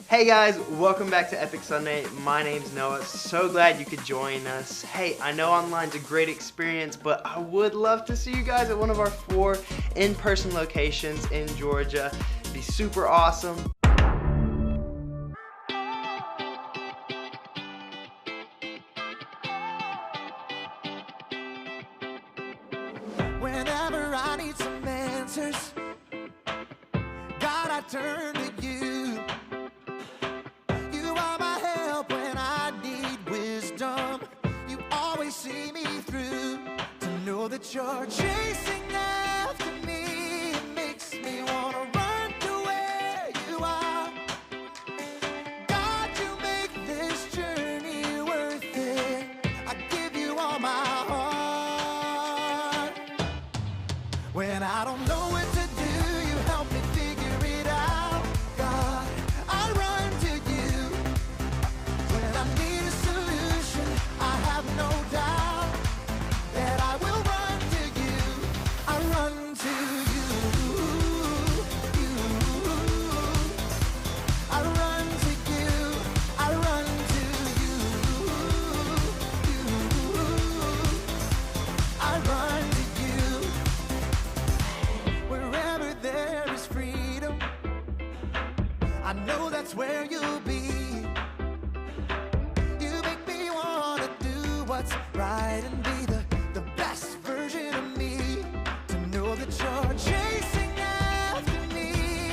Hey guys, welcome back to Epic Sunday. My name's Noah. So glad you could join us. Hey, I know online's a great experience, but I would love to see you guys at one of our 4 in-person locations in Georgia. It'd be super awesome. Whenever I need some answers, God, I turn to you. You are my help when I need wisdom. You always see me through. To know that you're chasing after me, it makes me wanna run to where you are. God, you make this journey worth it. I give you all my heart. When I don't know what to do, you help me figure it out. God, I run to you. When I need a solution, I have no doubt that I will run to you. I run to you. I run to you. I run to you. I run to you. Wherever there is freedom, I know that's where you'll be. You make me wanna do what's right and be the best version of me. To know that you're chasing after me,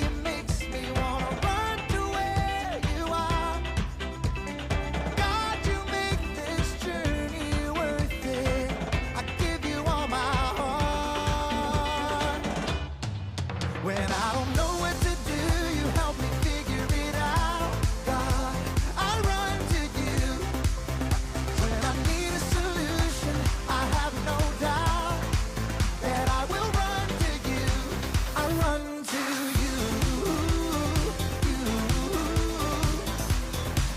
it makes me wanna run to where you are. God, you make this journey worth it. I give you all my heart. When I don't know what to do, you help me figure it out. God, I run to you. When I need a solution, I have no doubt that I will run to you. I run to you.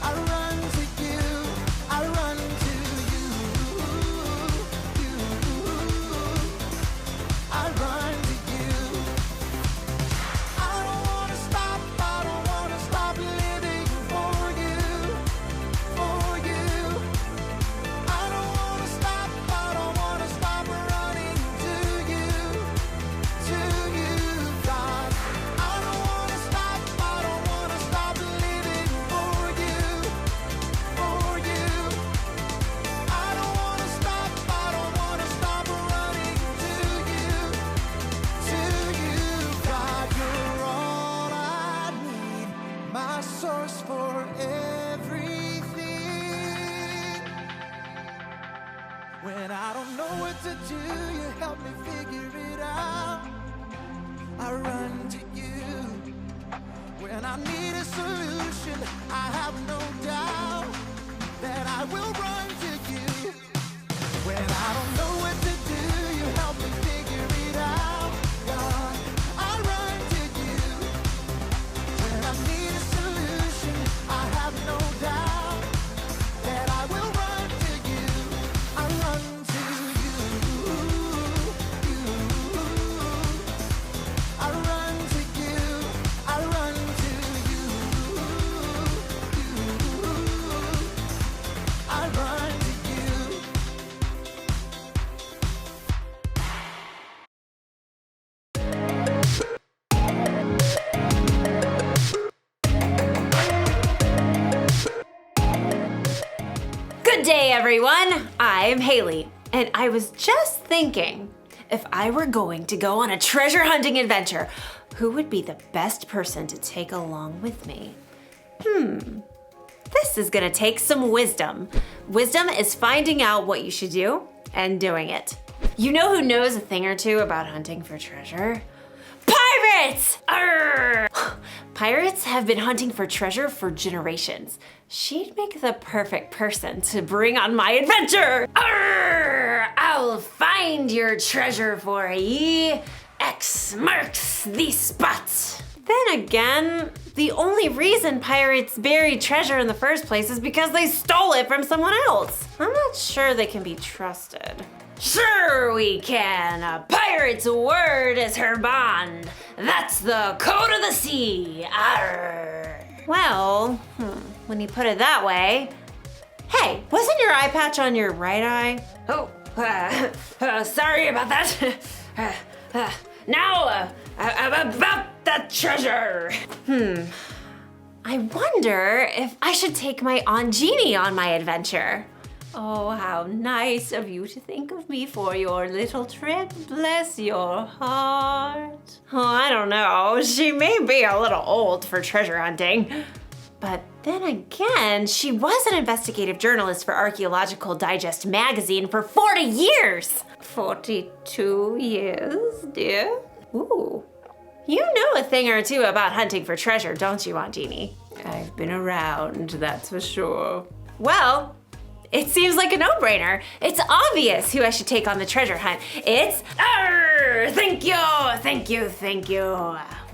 I run to you. I run to you. I run to you. I don't wanna stop living for you, for you. I don't wanna stop running to you, God. I don't wanna stop living for you, for you. I don't wanna stop running to you, God. You're all I need, my source for everything. When I don't know what to do, you help me figure it out. I run to you. When I need a solution, I have no doubt that I will run to you. When I don't know what to do, you help me figure it out. God, I run to you. When I need a solution, I have no doubt that I will run to you. I run to you. I run to you. I run to you. I run to you. Good day, everyone. I'm Haley, and I was just thinking, if I were going to go on a treasure hunting adventure, who would be the best person to take along with me? This is gonna take some wisdom. Wisdom is finding out what you should do and doing it. You know who knows a thing or two about hunting for treasure? Pirates! Arr! Pirates have been hunting for treasure for generations. She'd make the perfect person to bring on my adventure. Arr! I'll find your treasure for ye. X marks the spot. Then again, the only reason pirates bury treasure in the first place is because they stole it from someone else. I'm not sure they can be trusted. Sure we can. A pirate's word is her bond. That's the code of the sea. Arr. Well, when you put it that way. Hey, wasn't your eye patch on your right eye? Oh, sorry about that. Now, about the treasure. I wonder if I should take my Aunt Jeannie on my adventure. Oh, how nice of you to think of me for your little trip. Bless your heart. Oh, I don't know. She may be a little old for treasure hunting. But then again, she was an investigative journalist for Archaeological Digest magazine for 40 years. 42 years, dear? Ooh. You know a thing or two about hunting for treasure, don't you, Aunt Jeannie? I've been around, that's for sure. Well, it seems like a no-brainer. It's obvious who I should take on the treasure hunt. It's, thank you.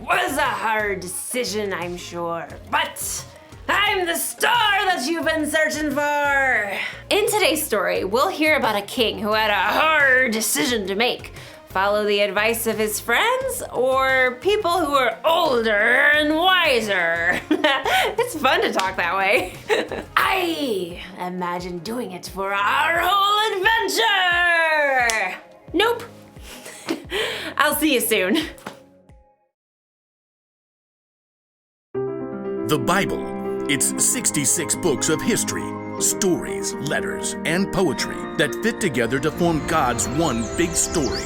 Was a hard decision, I'm sure, but I'm the star that you've been searching for. In today's story, we'll hear about a king who had a hard decision to make. Follow the advice of his friends or people who are older and wiser. It's fun to talk that way. I imagine doing it for our whole adventure. Nope. I'll see you soon. The Bible. It's 66 books of history, stories, letters, and poetry that fit together to form God's one big story.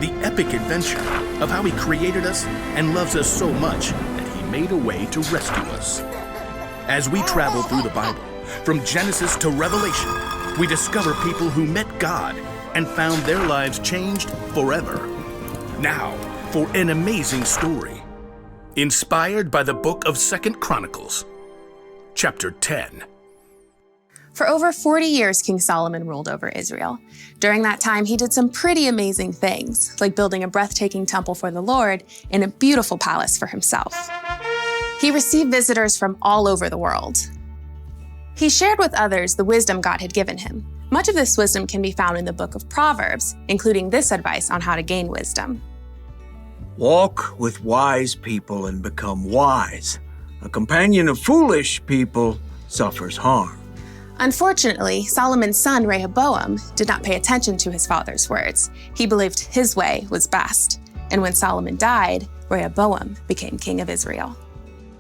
The epic adventure of how He created us and loves us so much that He made a way to rescue us. As we travel through the Bible, from Genesis to Revelation, we discover people who met God and found their lives changed forever. Now, for an amazing story, inspired by the book of 2 Chronicles, chapter 10. For over 40 years, King Solomon ruled over Israel. During that time, he did some pretty amazing things, like building a breathtaking temple for the Lord and a beautiful palace for himself. He received visitors from all over the world. He shared with others the wisdom God had given him. Much of this wisdom can be found in the book of Proverbs, including this advice on how to gain wisdom. Walk with wise people and become wise. A companion of foolish people suffers harm. Unfortunately, Solomon's son Rehoboam did not pay attention to his father's words. He believed his way was best. And when Solomon died, Rehoboam became king of Israel.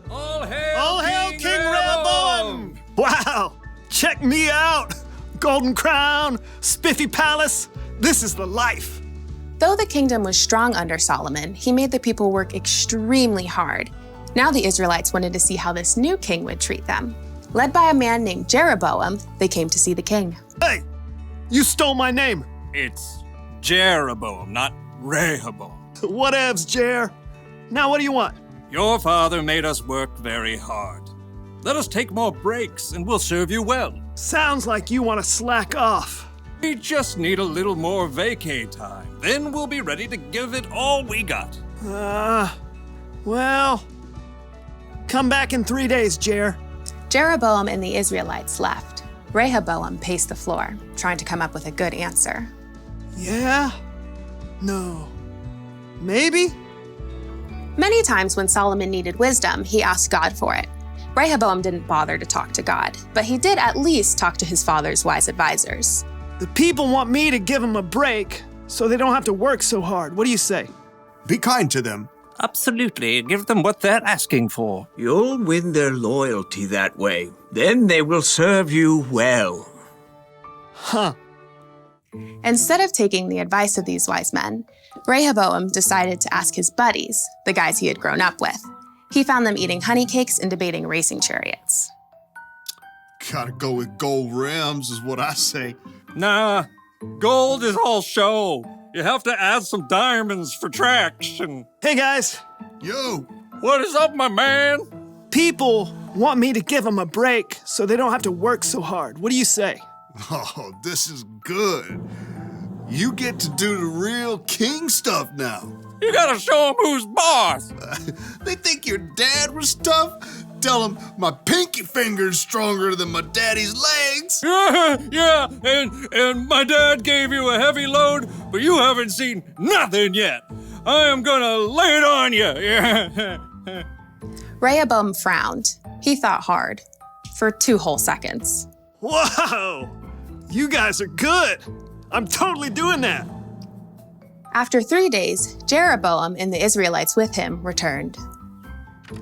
All hail King Rehoboam! Wow! Check me out! Golden crown, spiffy palace. This is the life. Though the kingdom was strong under Solomon, he made the people work extremely hard. Now the Israelites wanted to see how this new king would treat them. Led by a man named Jeroboam, they came to see the king. Hey, you stole my name. It's Jeroboam, not Rehoboam. Whatevs, Jer. Now what do you want? Your father made us work very hard. Let us take more breaks and we'll serve you well. Sounds like you want to slack off. We just need a little more vacay time. Then we'll be ready to give it all we got. Well, come back in 3 days, Jer. Jeroboam and the Israelites left. Rehoboam paced the floor, trying to come up with a good answer. Yeah? No. Maybe? Many times when Solomon needed wisdom, he asked God for it. Rehoboam didn't bother to talk to God, but he did at least talk to his father's wise advisors. The people want me to give them a break so they don't have to work so hard. What do you say? Be kind to them. Absolutely. Give them what they're asking for. You'll win their loyalty that way. Then they will serve you well. Huh. Instead of taking the advice of these wise men, Rehoboam decided to ask his buddies, the guys he had grown up with. He found them eating honey cakes and debating racing chariots. Gotta go with gold rims is what I say. Nah, gold is all show. You have to add some diamonds for traction. Hey, guys. Yo. What is up, my man? People want me to give them a break so they don't have to work so hard. What do you say? Oh, this is good. You get to do the real king stuff now. You gotta show them who's boss. They think your dad was tough? Tell them my pinky finger's stronger than my daddy's legs. Yeah, and my dad gave you a heavy load, but you haven't seen nothing yet. I am gonna lay it on you. Rehoboam frowned. He thought hard. For 2 whole seconds. Whoa! You guys are good. I'm totally doing that. After 3 days, Jeroboam and the Israelites with him returned.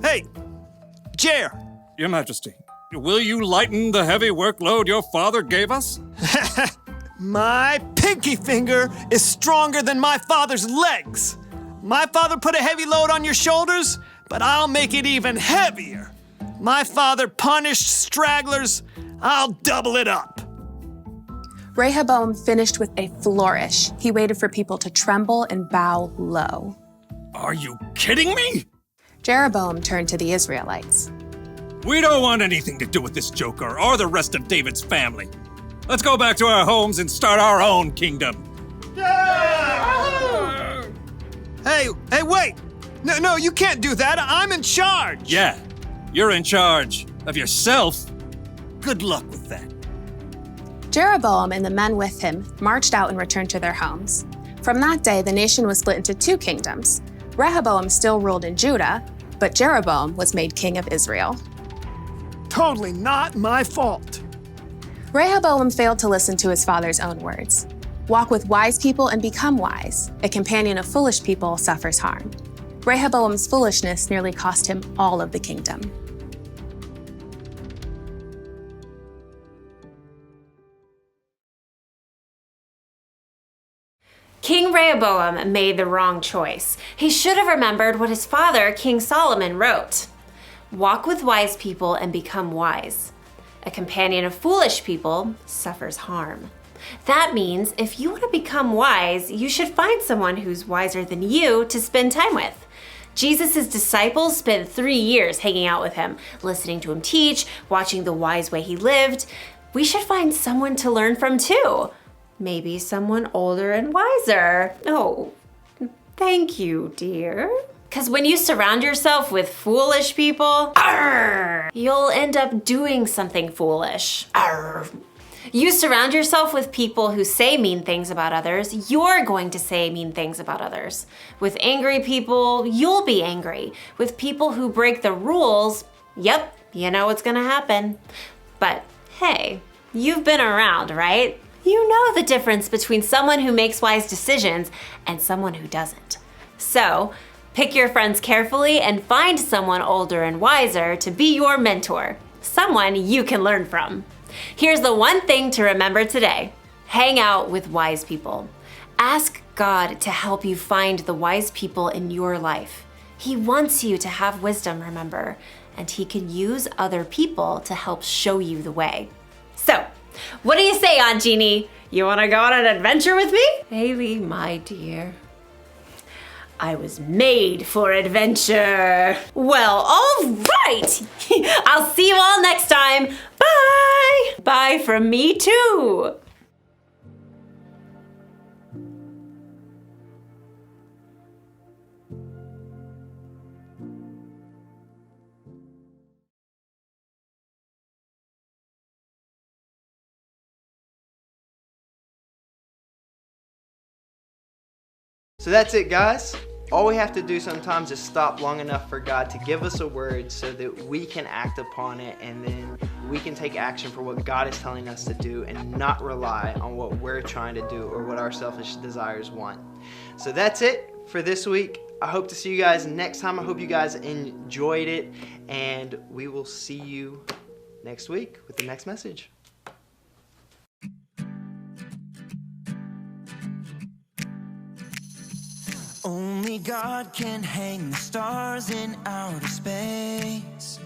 Hey, Jer. Your Majesty, will you lighten the heavy workload your father gave us? My pinky finger is stronger than my father's legs. My father put a heavy load on your shoulders, but I'll make it even heavier. My father punished stragglers. I'll double it up. Rehoboam finished with a flourish. He waited for people to tremble and bow low. Are you kidding me? Jeroboam turned to the Israelites. We don't want anything to do with this joker or the rest of David's family. Let's go back to our homes and start our own kingdom. Hey, wait! No, you can't do that. I'm in charge. Yeah, you're in charge of yourself. Good luck with that. Jeroboam and the men with him marched out and returned to their homes. From that day, the nation was split into 2 kingdoms. Rehoboam still ruled in Judah, but Jeroboam was made king of Israel. Totally not my fault. Rehoboam failed to listen to his father's own words. Walk with wise people and become wise. A companion of foolish people suffers harm. Rehoboam's foolishness nearly cost him all of the kingdom. King Rehoboam made the wrong choice. He should have remembered what his father, King Solomon, wrote. Walk with wise people and become wise. A companion of foolish people suffers harm. That means if you want to become wise, you should find someone who's wiser than you to spend time with. Jesus' disciples spent 3 years hanging out with him, listening to him teach, watching the wise way he lived. We should find someone to learn from too. Maybe someone older and wiser. Oh, thank you, dear. Because when you surround yourself with foolish people, you'll end up doing something foolish. You surround yourself with people who say mean things about others, you're going to say mean things about others. With angry people, you'll be angry. With people who break the rules, yep, you know what's gonna happen. But hey, you've been around, right? You know the difference between someone who makes wise decisions and someone who doesn't. So, pick your friends carefully and find someone older and wiser to be your mentor, someone you can learn from. Here's the one thing to remember today. Hang out with wise people. Ask God to help you find the wise people in your life. He wants you to have wisdom, remember, and he can use other people to help show you the way. So, what do you say, Aunt Jeannie? You want to go on an adventure with me? Haley, my dear, I was made for adventure. Well, all right. I'll see you all next time. Bye. Bye from me too. So that's it, guys. All we have to do sometimes is stop long enough for God to give us a word so that we can act upon it, and then we can take action for what God is telling us to do and not rely on what we're trying to do or what our selfish desires want. So that's it for this week. I hope to see you guys next time. I hope you guys enjoyed it, and we will see you next week with the next message. Only God can hang the stars in outer space.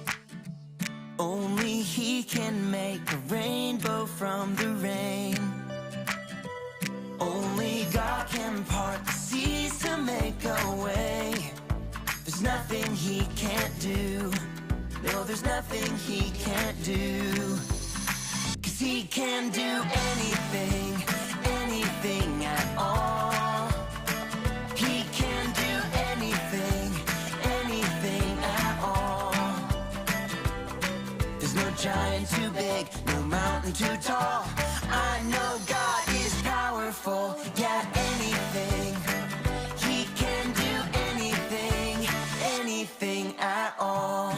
Only He can make a rainbow from the rain. Only God can part the seas to make a way. There's nothing He can't do. No, there's nothing He can't do. 'Cause He can do anything, anything at all. He can do anything, anything at all. There's no giant too big, no mountain too tall. I know God is powerful, yeah, anything. He can do anything, anything at all.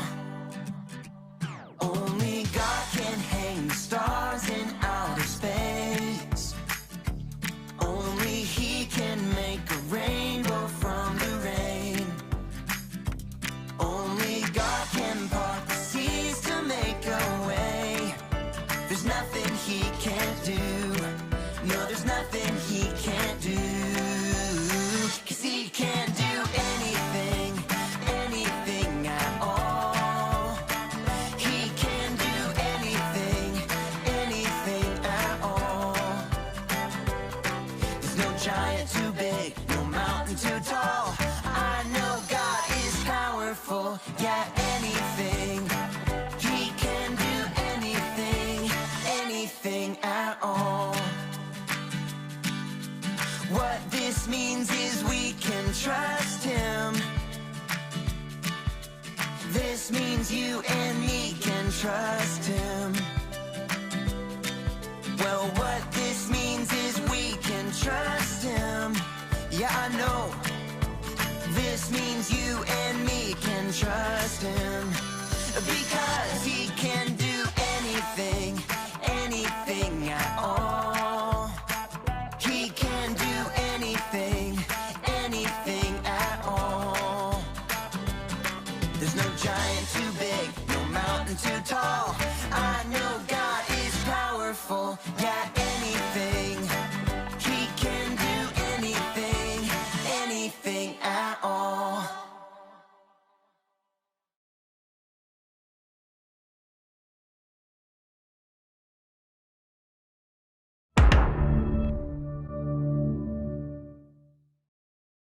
trust him. Well, what this means is we can trust him. Yeah, I know. This means you and me can trust him. Because he can do anything, anything at all. He can do anything, anything at all. There's no giant too big, no mountain too tall. I know God is powerful, yeah, anything. He can do anything, anything at all.